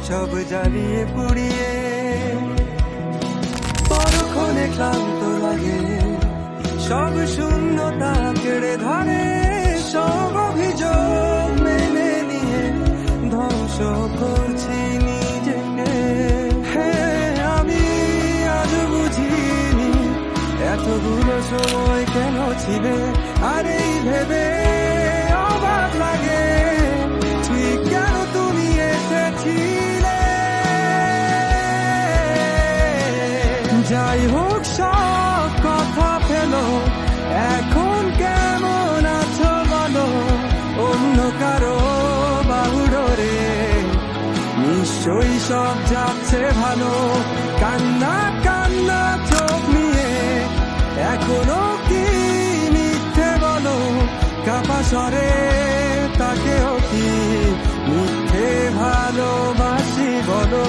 সব জ্বালিয়ে পুড়িয়ে পরক্ষণে ক্লান্ত লাগে, সব শূন্যতা কেড়ে ধরে, সব অভিযোগ মেনে নিয়ে ধ্বংস করছি নিজেকে। হ্যাঁ, আমি আজ বুঝিনি এতগুলো সময় কেন ছিলে, আর এই ভেবে অবাক লাগে ঠিক কেন তুমি এসেছিলে। যাই হোক সব কথা ফেলো, এখন কেমন আছো বলো, অন্য কারো বাহুডোরে নিশ্চয়ই সব যাচ্ছে ভালো। কান্না কান্না চোখ নিয়ে এখনো কি মিথ্যে বলো, কাপা স্বরে তাকেও কি মিথ্যে ভালোবাসি বলো।